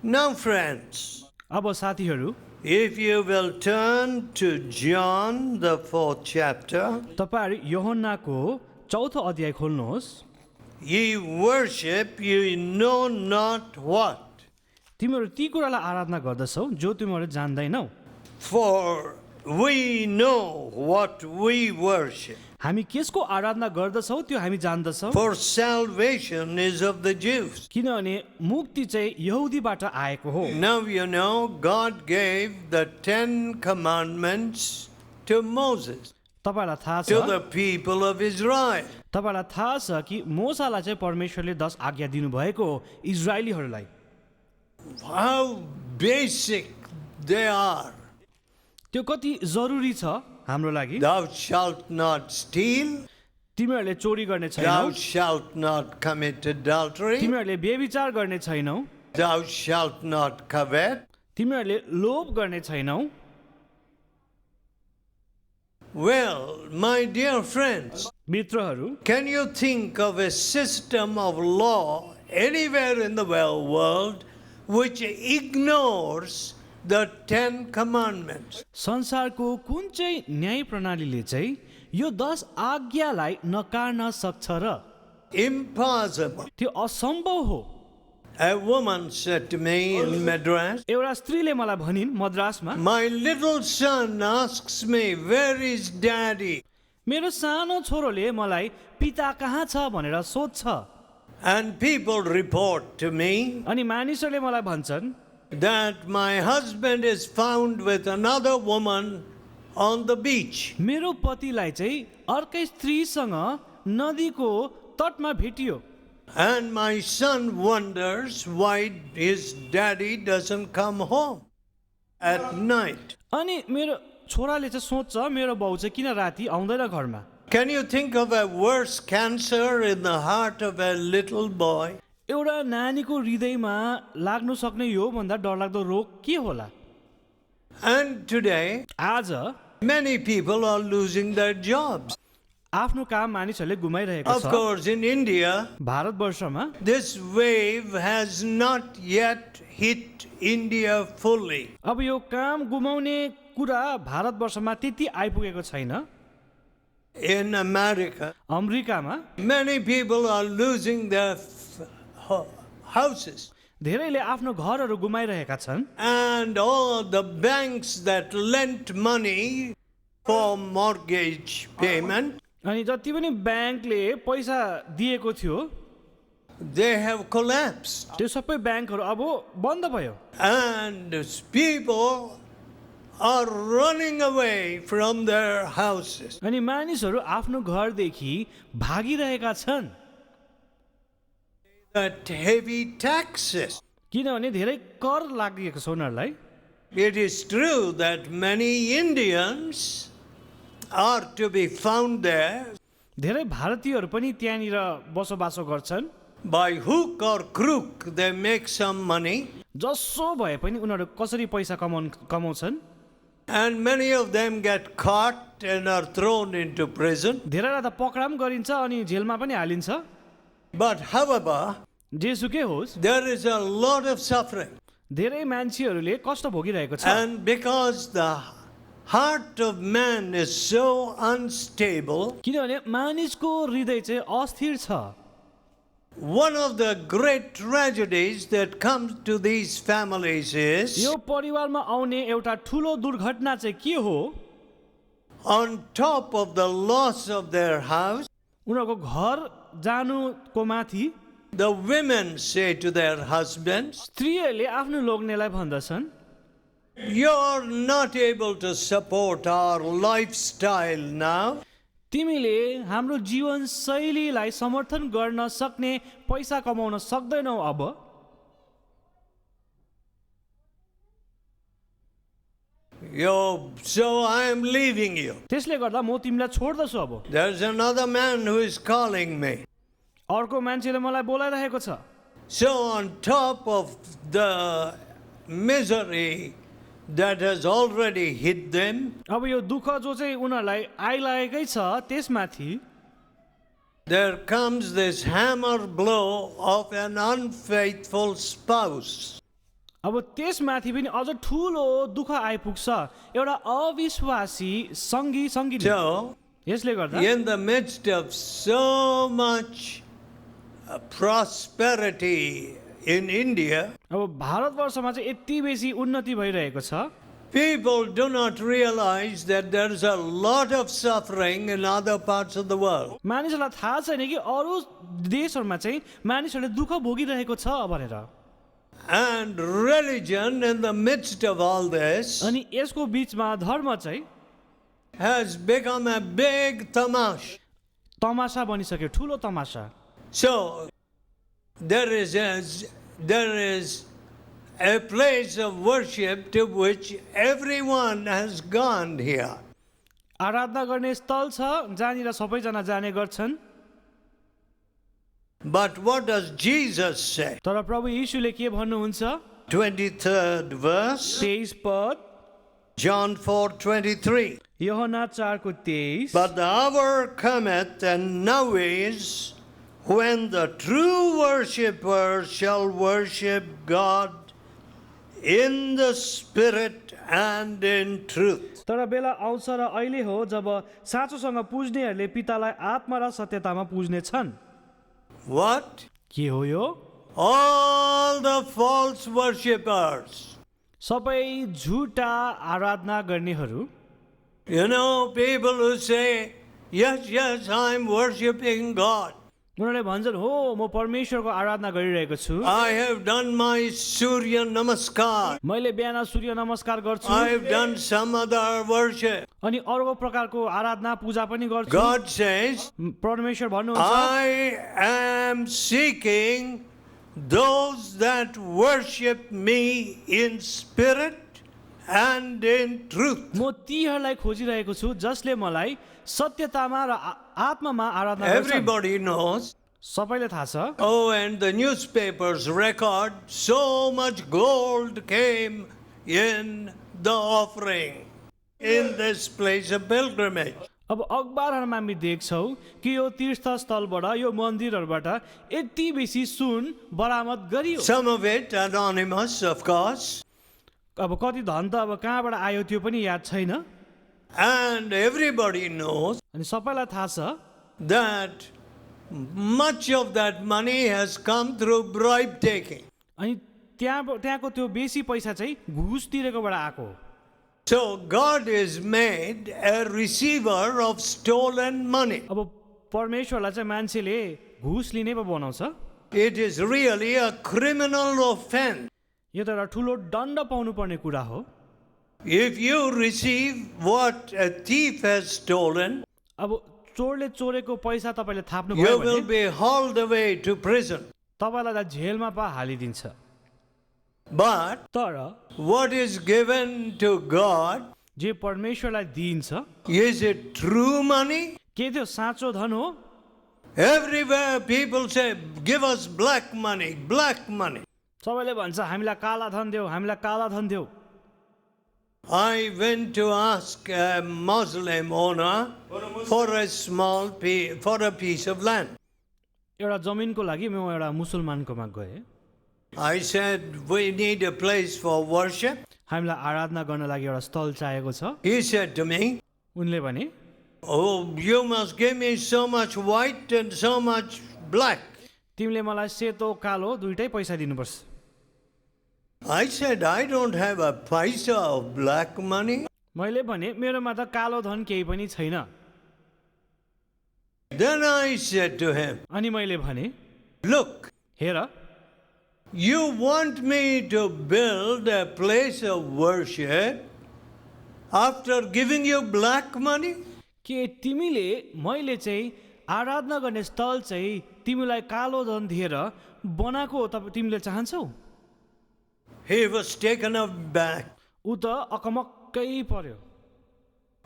Now, friends, अब साथीहरू, if you will turn to John, the 4th chapter, तपाईहरु योहन्नाको 4औं अध्याय खोल्नुहोस्। ye worship you know not what, तिमीहरू ती कुरालाई आराधना गर्दछौ जो तिमीहरू जान्दैनौ। for we know what we worship. हामी केसको आराधना गर्दछौ त्यो हामी जान्दछौ। For salvation is of the Jews. किनभने मुक्ति चाहिँ यहुदीबाट आएको हो। Now you know God gave the 10 commandments to Moses, तपाईलाई थाहा to छ the people of Israel. तपाईलाई थाहा छ कि मोसालाई चाहिँ परमेश्वरले 10 आज्ञा दिनुभएको हो इजरायलीहरूलाई। How basic they are. त्यो कति जरुरी छ हाम्रो लागि। Thou shalt not steal, तिमीहरूले चोरी गर्ने छैनौ, thou shalt not commit adultery, तिमीहरूले व्यभिचार गर्ने छैनौ, thou shalt not covet. तिमीहरूले लोभ गर्ने छैनौ। Well, my dear friends, मित्रहरू, can you think of a system of law anywhere in the world which ignores the 10 commandments? संसारको कुन चाहिँ न्याय प्रणालीले चाहिँ यो 10 आज्ञालाई नकार्न सक्छ र? Impossible. त्यो असम्भव हो। A woman said to me in Madras, एउटा स्त्रीले मलाई भनिन् मद्रासमा, my little son asks me, where is daddy? मेरो सानो छोरोले मलाई पिता कहाँ छ भनेर सोध्छ। And people report to me अनि मानिसहरूले मलाई भन्छन् that my husband is found with another woman on the beach. मेरो पतिलाई चाहिँ अर्कै स्त्रीसँग नदीको तटमा भेटियो। And my son wonders why his daddy doesn't come home at night. अनि मेरो छोराले चाहिँ सोध्छ मेरो बाउ चाहिँ किन राति आउँदैन घरमा। Can you think of a worse cancer in the heart of a little boy? एउटा नानीको हृदयमा लाग्नु सक्ने यो भन्दा डरलाग्दो रोग के होला? And today, आज many people are losing their jobs. आफ्नो काम मानिसहरूले गुमाइरहेको Of छ। course, in India, भारतवर्षमा this wave has not yet hit India fully. अब यो काम गुमाउने कुरा भारतवर्षमा त्यति आइपुगेको छैन। In America, अमेरिकामा many people are losing their houses. धेरैले आफ्नो घरहरू गुमाइरहेका छन्। And all the banks that lent money for mortgage payment, अनि जति पनि ब्याङ्कले पैसा दिएको थियो they have collapsed. त्यो सबै ब्याङ्कहरू अब बन्द भयो। And people are running away from their houses. अनि मानिसहरू आफ्नो घरदेखि भागिरहेका छन् That heavy taxes. किनभने धेरै कर लागिएको छ उनीहरूलाई। It is true that many Indians are to be found there धेरै भारतीयहरू पनि त्यहाँनिर बसोबासो गर्छन्। by hook or crook. They make some money, जसो भए पनि उनीहरू कसरी पैसा कमाउँछन्। and many of them get caught and are thrown into prison. धेरैलाई त पक्राउ पनि गरिन्छ अनि जेलमा पनि हालिन्छ। But however, जेसुकै होस् there is a lot of suffering. धेरै मान्छेहरूले कष्ट भोगिरहेको छ। And because the heart of man is so unstable, किनभने मानिसको हृदय चाहिँ अस्थिर छ। one of the great tragedies that comes to these families is, यो परिवारमा आउने एउटा ठुलो दुर्घटना चाहिँ के हो? on top of the loss of their house, उनीहरूको घर जानुको माथि the women say to their husbands, स्त्रीहरूले आफ्नो लोग्नेलाई भन्दछन् you're not able to support our lifestyle now. तिमीले हाम्रो जीवन शैलीलाई समर्थन गर्न सक्ने पैसा कमाउन सक्दैनौ अब। So I am leaving you. त्यसले गर्दा म तिमीलाई छोड्दछु अब। There's another man who is calling me. अर्को मान्छेले मलाई बोलाइरहेको छ। So on top of the misery that has already hit them, अब यो दुःख जो चाहिँ उनीहरूलाई आइलागेकै छ त्यसमाथि there comes this hammer blow of an unfaithful spouse. अब त्यसमाथि पनि अझ ठुलो दुःख आइपुग्छ एउटा अविश्वासी सङ्गी So, यसले गर्दा in the midst of so much prosperity in India, अब भारतवर्षमा चाहिँ यति बेसी उन्नति भइरहेको छ people do not realize that there is a lot of suffering in other parts of the world. मानिसहरूलाई थाहा छैन कि अरू देशहरूमा चाहिँ मानिसहरूले दुःख भोगिरहेको छ भनेर And religion in the midst of all this अनि यसको बिचमा धर्म चाहिँ has become a big tamash. तमासा बनिसक्यो ठुलो तमासा So there is a place of worship to which everyone has gone here. आराधना गर्ने स्थल छ जहाँनिर सबैजना जाने गर्छन् But what does Jesus say? तर प्रभु यीशुले के भन्नुहुन्छ 23rd verse, 23 पद John 4:23. यूहन्ना 4 को 23 But the hour cometh, and now is, when the true worshippers shall worship God in the Spirit and in truth. तर बेला आउँछ र अहिले हो जब साँचोसँग पुज्नेहरूले पितालाई आत्मा र सत्यतामा पुज्ने छन् What? के हो यो All the false worshippers. सबै झुटा आराधना गर्नेहरू You know, people who say, yes, I'm worshiping God. उनीहरूले भन्छन् हो म परमेश्वरको आराधना गरिरहेको छु I have done my Surya Namaskar. मैले बिहान सूर्य नमस्कार गर्छु I have done some other worship. अनि अर्को प्रकारको आराधना पूजा पनि गर्छु God says, परमेश्वर भन्नुहुन्छ I am seeking those that worship me in spirit and in truth. म तीहरूलाई खोजिरहेको छु जसले मलाई सत्यतामा र आत्मामा आराधना गर्छन् Everybody knows. सबैले थाहा छ Oh, and the newspapers record so much gold came in the offering in this place of pilgrimage. अब अखबारहरूमा हामी देख्छौँ कि यो तीर्थ स्थलबाट यो मन्दिरहरूबाट यति बेसी सुन बरामद गरियो Some of it anonymous, of course, अब कति धन त अब कहाँबाट आयो त्यो पनि याद छैन and everybody knows अनि सबैलाई थाहा छ that much of that money has come through bribe taking. अनि त्यहाँको त्यो बेसी पैसा चाहिँ घुस तिरेकोबाट आएको हो So God is made a receiver of stolen money. अब परमेश्वरलाई चाहिँ मान्छेले घुस लिने पो बनाउँछ It is really a criminal offense. यो त एउटा ठुलो दण्ड पाउनु पर्ने कुरा हो If you receive what a thief has stolen, अब चोरले चोरेको पैसा तपाईँले थाप्नु you भयो will भने be hauled away to prison. तपाईँलाई त जेलमा पा हालिदिन्छ But तर what is given to God, जे परमेश्वरलाई दिइन्छ is it true money? के त्यो साँचो धन हो Everywhere people say, give us black money, black money. सबैले भन्छ हामीलाई काला धन देऊ हामीलाई काला धन देऊ I went to ask a Muslim owner for a piece of land. एउटा जमिनको लागि म एउटा मुसलमानकोमा गएँ I said, we need a place for worship. हामीलाई आराधना गर्न लागि एउटा स्थल चाहिएको छ He said to me, उनले भने oh, you must give me so much white and so much black. तिमीले मलाई सेतो कालो दुइटै पैसा दिनुपर्छ I said, I don't have a paisa of black money. मैले भने मेरोमा त कालो धन केही पनि छैन Then I said to him, अनि मैले भने look, हेर you want me to build a place of worship after giving you black money? के तिमीले मैले चाहिँ आराधना गर्ने स्थल चाहिँ तिमीलाई कालो धन दिएर बनाएको हो तिमीले चाहन्छौ He was taken aback. ऊ त अकमक्कै पर्यो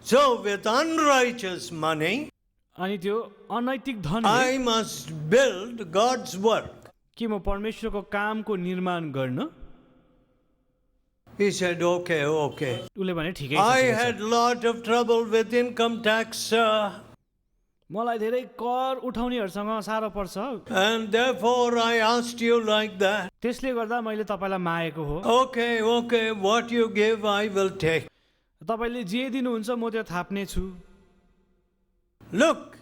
So with unrighteous money, अनि त्यो अनैतिक धन I must build God's work. के म परमेश्वरको कामको निर्माण गर्न He said, okay. उसले भने ठिकै I छ had lot of trouble with income tax. मलाई धेरै कर उठाउनेहरूसँग साह्रो पर्छ, and therefore I asked you like that. त्यसले गर्दा मैले तपाईँलाई मागेको हो। Okay, what you give I will take. तपाईँले जे दिनुहुन्छ म त्यो थाप्ने छु। Look,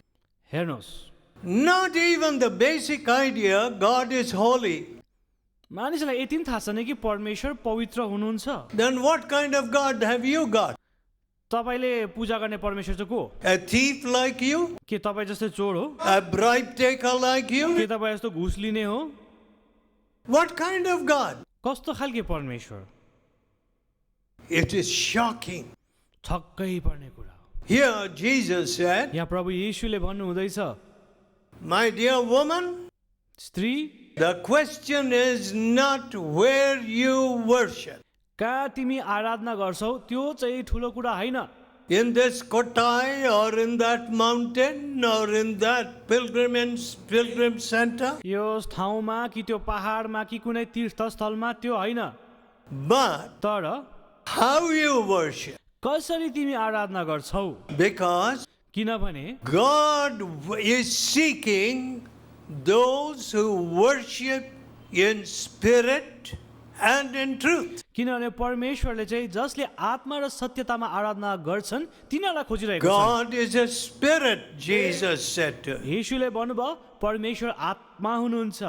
हेर्नुहोस्, not even the basic idea God is holy. मानिसलाई यति पनि थाहा छैन कि परमेश्वर पवित्र हुनुहुन्छ। Then what kind of God have you got? तपाईँले पूजा गर्ने परमेश्वर चाहिँ को? A thief like you? के तपाईँ जस्तै चोर हो? A bribe taker like के you? तपाईँ जस्तो घुस लिने हो? What kind of God? कस्तो खालके परमेश्वर? It is shocking. छक्कै पर्ने कुरा हो। Here Jesus said, यहाँ प्रभु येशूले भन्नु हुँदैछ, my dear woman, स्त्री, the question is not where you worship. कहाँ तिमी आराधना गर्छौ त्यो चाहिँ ठुलो कुरा होइन। In this kotai or in that mountain or in that pilgrim center. यो ठाउँमा कि त्यो पहाडमा कि कुनै तीर्थस्थलमा त्यो होइन, But तर how you worship. कसरी तिमी आराधना गर्छौ? Because किनभने God is seeking those who worship in spirit and in truth. किनभने परमेश्वरले चाहिँ जसले आत्मा र सत्यतामा आराधना गर्छन् तिनीहरूलाई खोजिरहेको छ। God is a spirit, Jesus said to him. येशूले भन्नुभयो परमेश्वर आत्मा हुनुहुन्छ।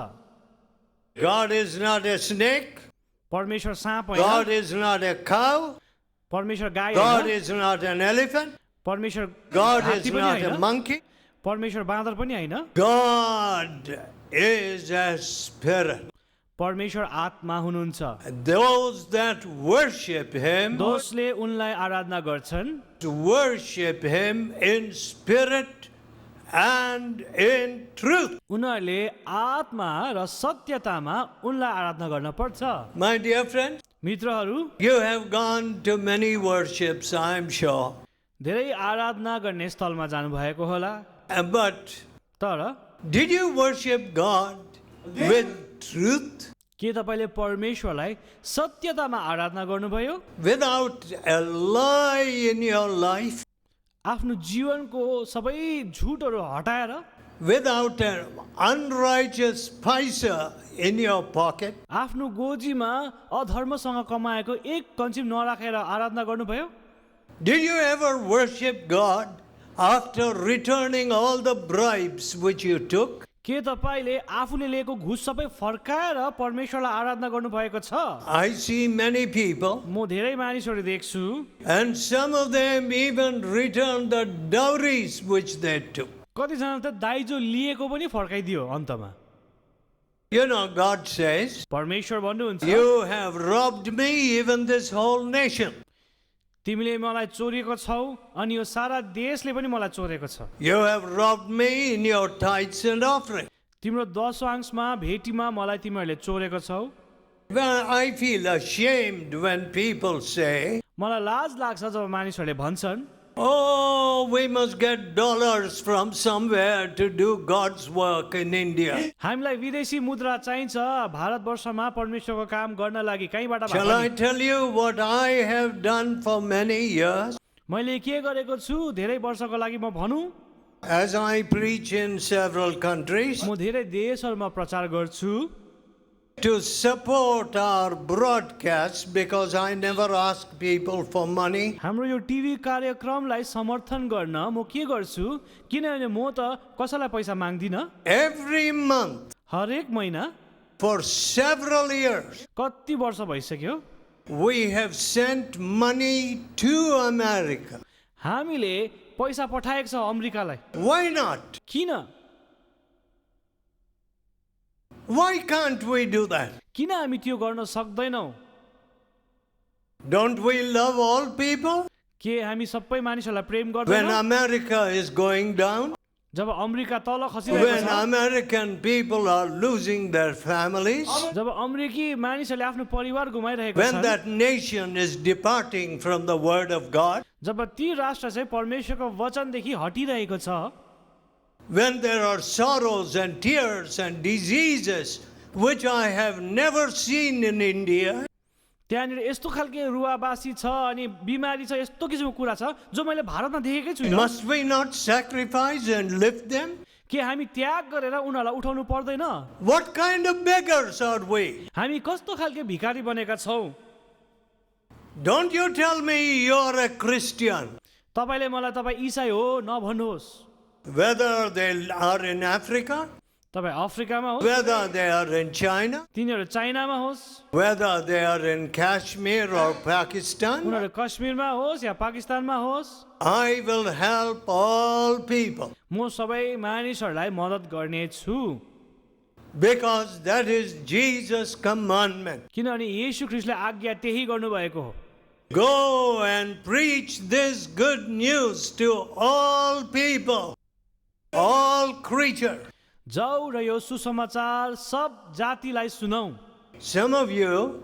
God is not a snake. परमेश्वर साँप God होइन, is not a cow. परमेश्वर गाई God होइन, is not an elephant. परमेश्वर God हात्ती is पनि not a होइन, monkey. परमेश्वर बाँदर पनि होइन, God is a spirit. परमेश्वर आत्मा हुनुहुन्छ। Those that worship Him दोषले उनलाई आराधना गर्छन्, worship Him in spirit and in truth. उनीहरूले आत्मा र सत्यतामा उनलाई आराधना गर्न पर्छ। My dear friends, मित्रहरू, you have gone to many worships, I am sure. धेरै आराधना गर्ने स्थलमा जानुभएको होला, But तर did you worship God with truth? के तपाईँले परमेश्वरलाई सत्यतामा आराधना गर्नुभयो? Without a lie in your life? आफ्नो जीवनको सबै झुटहरू हटाएर, Without an unrighteous paisa in your pocket? आफ्नो गोजीमा अधर्मसँग कमाएको एक कन्चिम नराखेर आराधना गर्नुभयो? Did you ever worship God after returning all the bribes which you took? के तपाईँले आफूले लिएको घुस सबै फर्काएर परमेश्वरलाई आराधना गर्नुभएको छ? I see many people, म धेरै मानिसहरू देख्छु, and some of them even returned the dowries which they took. कतिजना त दाइजो लिएको पनि फर्काइदियो अन्तमा। You know, God says, परमेश्वर भन्नुहुन्छ, you have robbed me, even this whole nation. तिमीले मलाई चोरेको छौ अनि यो सारा देशले पनि मलाई चोरेको छ। You have robbed me in your tithes and offering. तिम्रो दशवांशमा भेटीमा मलाई तिमीहरूले चोरेको छौ। Well, I feel ashamed when people say, मलाई लाज लाग्छ जब मानिसहरूले भन्छन्, oh, we must get dollars from somewhere to do God's work in India. हामीलाई विदेशी मुद्रा चाहिन्छ भारतवर्षमा परमेश्वरको काम गर्न लागि, कहीँबाट भए Shall I पनि। tell you what I have done for many years? मैले के गरेको छु धेरै वर्षको लागि म भनौँ? As I preach in several countries, म धेरै देशहरूमा प्रचार गर्छु to support our broadcast, because I never ask people for money. हाम्रो यो टिभी कार्यक्रमलाई समर्थन गर्न म के गर्छु, किनभने म त कसैलाई पैसा माग्दिनँ। Every month हरेक महिना for several years, कति वर्ष भइसक्यो we have sent money to America. हामीले पैसा पठाएको छ अमेरिकालाई। Why not? किन Why can't we do that? किन हामी त्यो गर्न सक्दैनौँ? Don't we love all people? के हामी सबै मानिसहरूलाई प्रेम When गर्दैनौँ? America is going down, जब अमेरिका तल खसिरहेको when छ, American people are losing their families, जब अमेरिकी मानिसहरूले आफ्नो परिवार गुमाइरहेको when छन्, that nation is departing from the word of God, जब ती राष्ट्र चाहिँ परमेश्वरको वचनदेखि हटिरहेको छ, when there are sorrows and tears and diseases which I have never seen in India, त्यहाँनिर यस्तो खालके रुवाबासी छ अनि बिमारी छ, यस्तो किसिमको कुरा छ जो मैले भारतमा देखेकै छुइनँ। Must we not sacrifice and lift them? के हामी त्याग गरेर उनीहरूलाई उठाउनु पर्दैन? What kind of beggars are we? हामी कस्तो खालके भिखारी बनेका छौँ? Don't you tell me you're a Christian. तपाईँले मलाई तपाईँ इसाई हो नभन्नुहोस्। Whether they are in Africa, तपाईँ अफ्रिकामा होस्, whether they are in China, तिनीहरू चाइनामा होस्, whether they are in Kashmir or Pakistan, उनीहरू कश्मीरमा होस् या पाकिस्तानमा होस्, I will help all people म सबै मानिसहरूलाई मद्दत गर्नेछु। because that is Jesus' commandment. किनभने येशू ख्रीष्टले आज्ञा त्यही गर्नुभएको हो। Go and preach this good news to all people, all creatures. जाऊ र यो सुसमाचार सब जातिलाई सुनाऊ। Some of you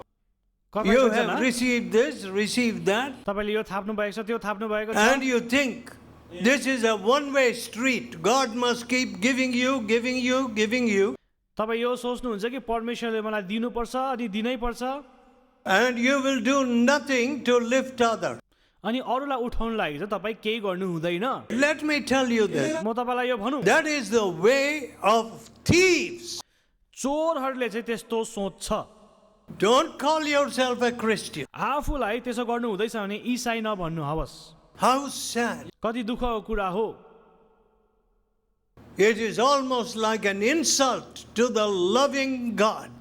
have received this, received that, तपाईँले यो थाप्नु भएको छ, त्यो थाप्नु भएको and छ, you think this is a one-way street. God must keep giving you, giving you, giving you, तपाईँ यो सोच्नुहुन्छ कि परमेश्वरले मलाई दिनुपर्छ अनि दिनै पर्छ and you will do nothing to lift others. अनि अरूलाई उठाउनु लागि चाहिँ तपाईँ केही गर्नु हुँदैन। Let me tell you this. म तपाईँलाई यो भनौँ, That is the way of thieves. चोरहरूले चाहिँ त्यस्तो सोच्छ। Don't call yourself a Christian. आफूलाई त्यसो गर्नु हुँदैछ भने इसाई नभन्नु हवस्। How sad. कति दुःखको कुरा हो। It is almost like an insult to the loving God.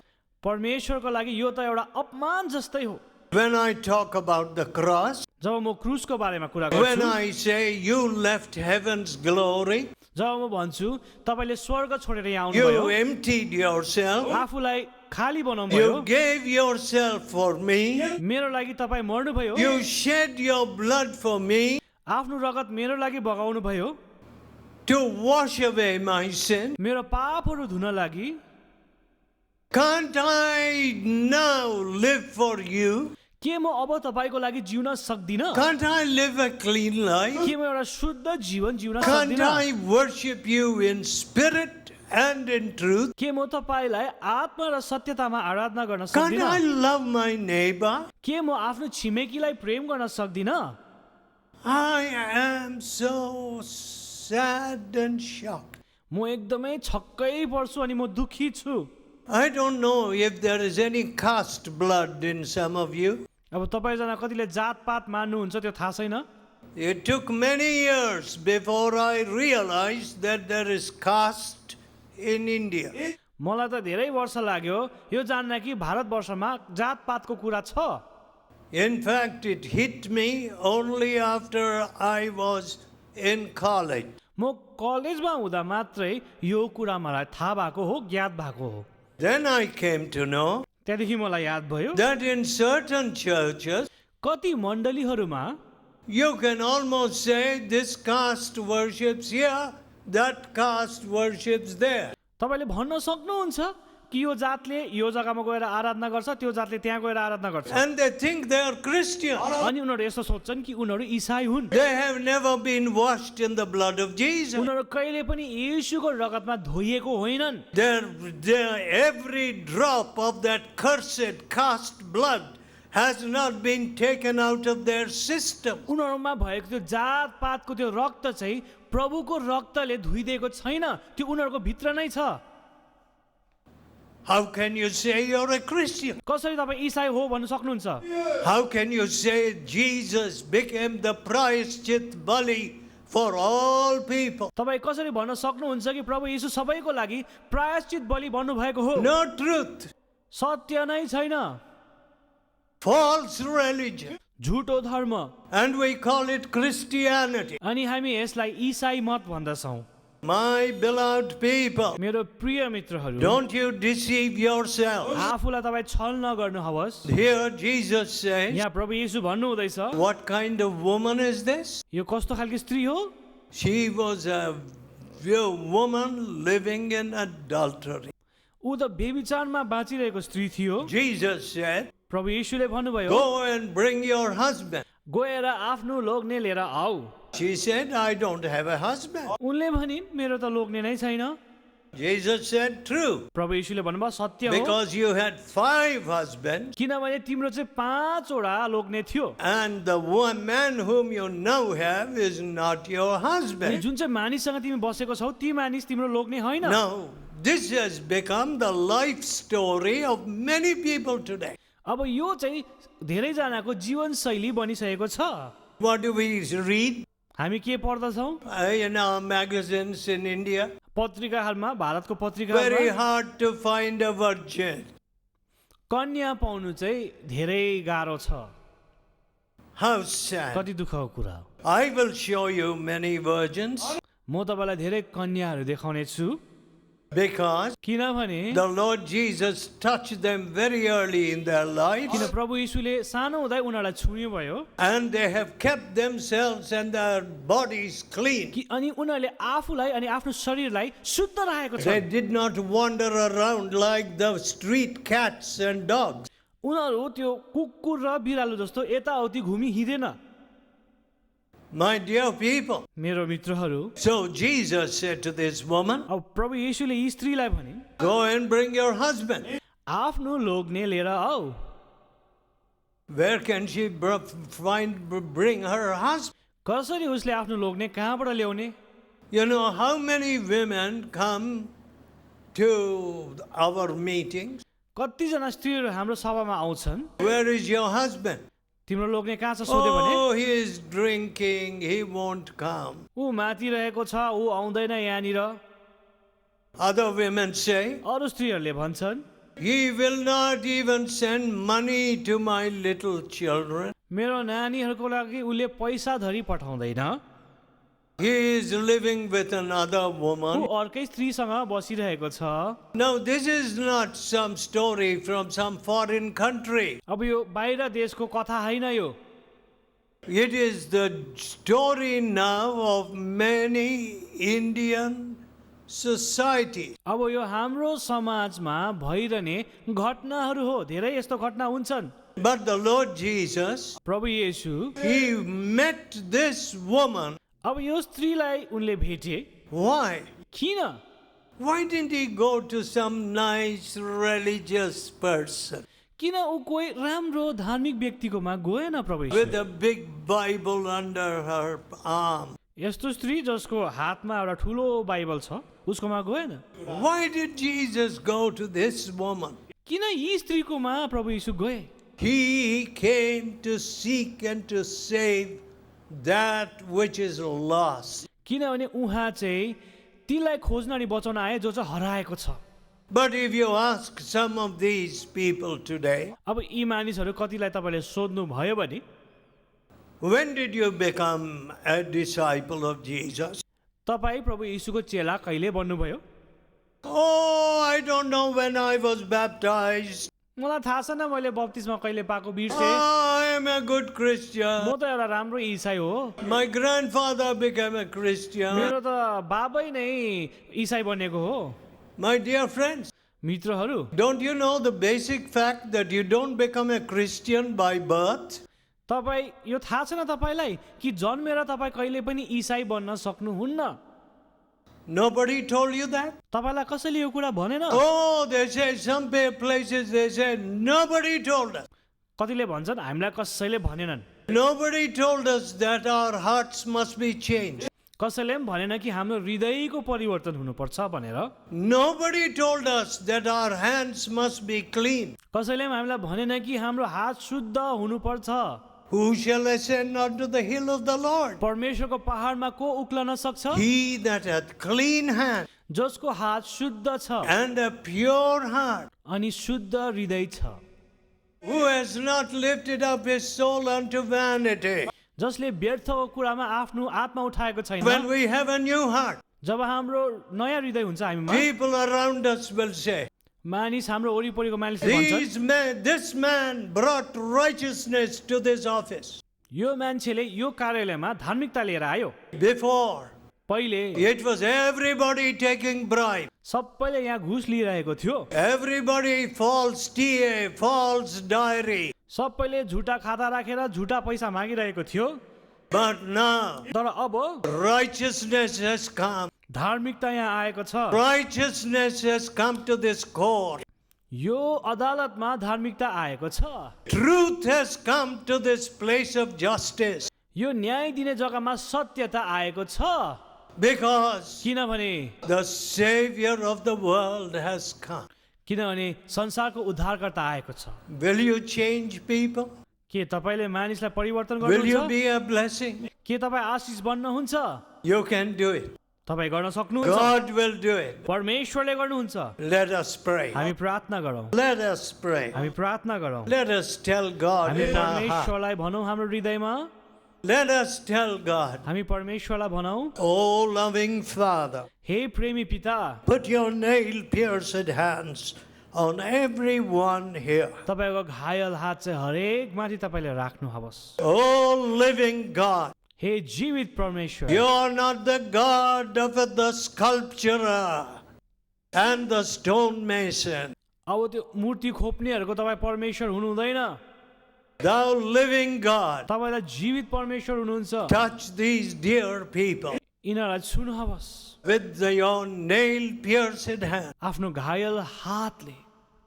परमेश्वरको लागि यो त एउटा अपमान जस्तै हो। When I talk about the cross, जब म क्रुसको बारेमा कुरा when गर्छु, I say you left heaven's glory, जब म भन्छु तपाईँले स्वर्ग छोडेर यहाँ you आउनुभयो, emptied yourself, आफूलाई खाली बनाउनु you भयो, gave yourself for me, मेरो लागि तपाईँ मर्नुभयो, you shed your blood for me आफ्नो रगत मेरो लागि बगाउनु भयो, to wash away my sin. मेरो पापहरू धुन लागि। Can't I now live for you? के म अब तपाईँको लागि जिउन सक्दिनँ? Can't I live a clean life? के म एउटा शुद्ध जीवन जिउन Can't सक्दिनँ? I worship you in spirit and in truth? के म तपाईँलाई आत्मा र सत्यतामा आराधना गर्न Can't सक्दिनँ? I love my neighbor? के म आफ्नो छिमेकीलाई प्रेम गर्न सक्दिनँ? I am so sad and shocked. म एकदमै छक्कै पर्छु अनि म दुखी छु। I don't know if there is any caste blood in some of you. अब तपाईँजना कतिले जातपात मान्नुहुन्छ त्यो थाहा छैन। It took many years before I realized that there is caste in India. मलाई त धेरै वर्ष लाग्यो यो जान्न कि भारतवर्षमा जातपातको कुरा छ। In fact, it hit me only after I was in college. म कलेजमा हुँदा मात्रै यो कुरा मलाई थाहा भएको हो, ज्ञात भएको हो। Then I came to know त्यहाँदेखि मलाई याद भयो that in certain churches, कति मण्डलीहरूमा you can almost say this caste worships here, that caste worships there. तपाईँले भन्न सक्नुहुन्छ कि यो जातले यो जग्गामा गएर आराधना गर्छ, त्यो जातले त्यहाँ गएर आराधना गर्छ, And they think they are Christian. अनि उनीहरू यस्तो सोच्छन् कि उनीहरू इसाई हुन्। They have never been washed in the blood of Jesus. उनीहरू कहिले पनि येशूको रगतमा धोइएको होइनन्। Every drop of that cursed caste blood has not been taken out of their system. उनीहरूमा भएको त्यो जातपातको त्यो रक्त चाहिँ प्रभुको रक्तले धोइदिएको छैन, त्यो उनीहरूको भित्र नै छ। How can you say you're a Christian? कसरी तपाईँ इसाई हो भन्नु सक्नुहुन्छ? How can you say Jesus became the प्रायश्चित बलि for all people? तपाईँ कसरी भन्न सक्नुहुन्छ कि प्रभु येशू सबैको लागि प्रायश्चित बलि बन्नु भएको हो? No truth. सत्य नै छैन, False religion. झुटो धर्म, And we call it Christianity. अनि हामी यसलाई इसाई मत भन्दछौँ। My beloved people, मेरो प्रिय मित्रहरू, don't you deceive yourselves. आफूलाई तपाईँ छल नगर्नुहोस्। Here Jesus says, यहाँ प्रभु येशू भन्नु हुँदैछ, what kind of woman is this? यो कस्तो खालको स्त्री हो? She was a woman living in adultery. ऊ त बेविचारमा बाँचिरहेको स्त्री थियो। Jesus said, प्रभु येशूले भन्नुभयो, go and bring your husband. गएर आफ्नो लोग्ने लिएर आऊ। She said, I don't have a husband. उनले भनिन्, मेरो त लोग्ने नै छैन। Jesus said, true. प्रभु यीशुले भन्नुभयो सत्य हो Because you had 5 husbands, किनभने तिम्रो चाहिँ 5 वटा लोग्ने थियो and the one man whom you now have is not your अनि husband. जुन चाहिँ मानिससँग तिमी बसेको छौ ती मानिस तिम्रो लोग्ने होइन Now, this has become the life story of many people today. अब यो चाहिँ धेरैजनाको जीवनशैली बनिसकेको छ What do we read हामी के पढ्दछौँ in our magazines in India? पत्रिकाहरूमा भारतको Very पत्रिकाहरूमा hard to find a virgin. कन्या पाउनु चाहिँ धेरै गाह्रो छ How sad. कति दुःखको कुरा हो I will show you many virgins म तपाईँलाई धेरै कन्याहरू देखाउने छु because किनभने the Lord Jesus touched them very early in their lives, किन प्रभु यीशुले सानो हुँदै उनीहरूलाई छुन्यो भयो and they have kept themselves and their bodies clean. अनि उनीहरूले आफूलाई अनि आफ्नो शरीरलाई शुद्ध राखेको They छ did not wander around like the street cats and dogs. उनीहरू त्यो कुकुर र बिरालो जस्तो यताउति घुमी हिँडेन My dear people, मेरो मित्रहरू so Jesus said to this woman, अब प्रभु येशूले यी स्त्रीलाई भने go and bring your husband. आफ्नो लोग्ने लिएर आऊ Where can she bring her husband? कसरी उसले आफ्नो लोग्ने कहाँबाट ल्याउने You know how many women come to our meetings? कतिजना स्त्रीहरू हाम्रो सभामा आउँछन् Where is your husband? तिम्रो लोग्ने कहाँ छ सोध्यो भने Oh, he is drinking, he won't come. ऊ माथि रहेको छ ऊ आउँदैन यहाँनिर Other women say, अरू स्त्रीहरूले भन्छन् he will not even send money to my little children. मेरो नानीहरूको लागि उसले पैसा धरी पठाउँदैन He is living with another ऊ woman. अर्कै स्त्रीसँग बसिरहेको छ Now, this is not some story from some foreign country. अब यो बाहिर देशको कथा होइन यो It is the story now of many Indian society. अब यो हाम्रो समाजमा भइरहने घटनाहरू हो धेरै यस्तो घटना हुन्छन् But the Lord Jesus, प्रभु येशू he met this woman. अब यो स्त्रीलाई उनले भेटे Why? किन Why didn't he go to some nice religious person किन ऊ कोही राम्रो धार्मिक व्यक्तिकोमा गएन प्रभु with Yeshu a big Bible under her arm? यस्तो स्त्री जसको हातमा एउटा ठुलो बाइबल छ उसकोमा गएन Why did Jesus go to this woman? किन यी स्त्रीकोमा प्रभु येशू गए He came to seek and to save that which is lost. किनभने उहाँ चाहिँ तिनलाई खोज्न अनि बचाउन आए जो चाहिँ हराएको छ But if you ask some of these people today, अब यी मानिसहरू कतिलाई तपाईँले सोध्नु भयो भने when did you become a disciple of Jesus? तपाईँ प्रभु येशूको चेला कहिले बन्नुभयो Oh, I don't know when I was baptized. मलाई थाहा छैन मैले बप्तिस्मा कहिले पाएको बिर्से I am a good म Christian. त एउटा राम्रो इसाई हो My grandfather became a Christian. मेरो त बाबै नै इसाई बनेको हो My dear friends, मित्रहरू don't you know the basic fact that you don't become a Christian by birth? तपाईँ यो थाहा छैन तपाईँलाई कि जन्मेर तपाईँ कहिले पनि इसाई बन्न सक्नुहुन्न Nobody told you that? तपाईँलाई कसैले यो कुरा भनेन Oh, they say some places they say nobody told us. कतिले भन्छन् हामीलाई कसैले भनेनन् Nobody told us that our hearts must be changed. कसैले पनि भनेन कि हाम्रो हृदयको परिवर्तन हुनुपर्छ भनेर Nobody told us that our hands must be clean. कसैले पनि हामीलाई भनेन कि हाम्रो हात शुद्ध हुनुपर्छ Who shall ascend unto the hill of the Lord? परमेश्वरको पहाडमा को उक्लन सक्छ He that hath clean hands जसको हात शुद्ध छ and a pure heart, अनि शुद्ध हृदय छ who has not lifted up his soul unto vanity. जसले व्यर्थको कुरामा आफ्नो आत्मा उठाएको छैन When we have a new heart, जब हाम्रो नयाँ हृदय हुन्छ हामीमा people around us will say, मानिस हाम्रो वरिपरिको मानिसले भन्छन् this man brought righteousness to this office. यो मान्छेले यो कार्यालयमा धार्मिकता लिएर आयो Before, पहिले it was everybody taking bribe. सबैले यहाँ घुस लिइरहेको थियो Everybody false TA, false diary. सबैले झुटा खाता राखेर झुटा पैसा मागिरहेको थियो But now, तर अब righteousness has come. धार्मिकता यहाँ आएको छ। Righteousness has come to this court. यो अदालतमा धार्मिकता आएको छ। Truth has come to this place of justice. यो न्याय दिने जग्गामा सत्यता आएको छ। Because किनभने the Savior of the world has come. किनभने संसारको उद्धारकर्ता आएको छ। Will you change people? के तपाईले मानिसलाई परिवर्तन Will you गर्नुहुन्छ? be a blessing? के तपाईँ आशिष बन्नुहुन्छ? You can do it. तपाईँ गर्न सक्नुहुन्छ। God will do it. परमेश्वरले गर्नुहुन्छ। Let us pray. हामी प्रार्थना गरौँ। Let us pray. हामी प्रार्थना गरौँ। Let us tell God हामी in our heart. परमेश्वरलाई भनौँ हाम्रो हृदयमा। Let us tell God, हामी परमेश्वरलाई भनौँ, oh loving Father, हे प्रेमी पिता, put your nail-pierced hands on everyone here. तपाईको घायल हात चाहिँ हरेक माथि तपाईले राख्नुहोस्। Oh living God, हे जीवित परमेश्वर, you are not the God of the sculpturer and the stonemason. अब त्यो मूर्ति खोप्नेहरूको तपाईँ परमेश्वर हुनु हुँदैन। Thou living God, तपाईलाई जीवित परमेश्वर हुनुहुन्छ। touch these dear people यिनीहरूलाई छुनुहोस् with your nail-pierced hand आफ्नो घायल हातले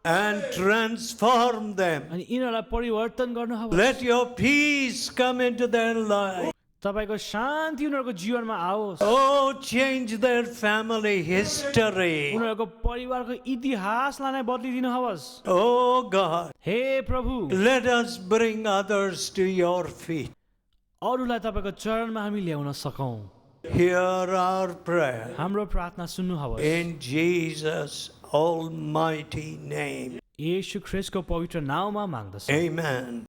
and transform them. अनि यिनीहरूलाई परिवर्तन गर्नुहोस्। Let your peace come into their life. तपाईको शान्ति उनीहरूको जीवनमा आओस्। Oh, change their family history. उनीहरूको परिवारको इतिहासलाई नै बदलिदिनुहोस्। Oh God, हे प्रभु, let us bring others to your feet. अरूलाई तपाईको चरणमा हामी ल्याउन सकौं। Hear our prayer हाम्रो प्रार्थना सुन्नुहोस्। in Jesus' almighty name. येशू ख्रीष्टको पवित्र नाममा माग्दछौँ। Amen.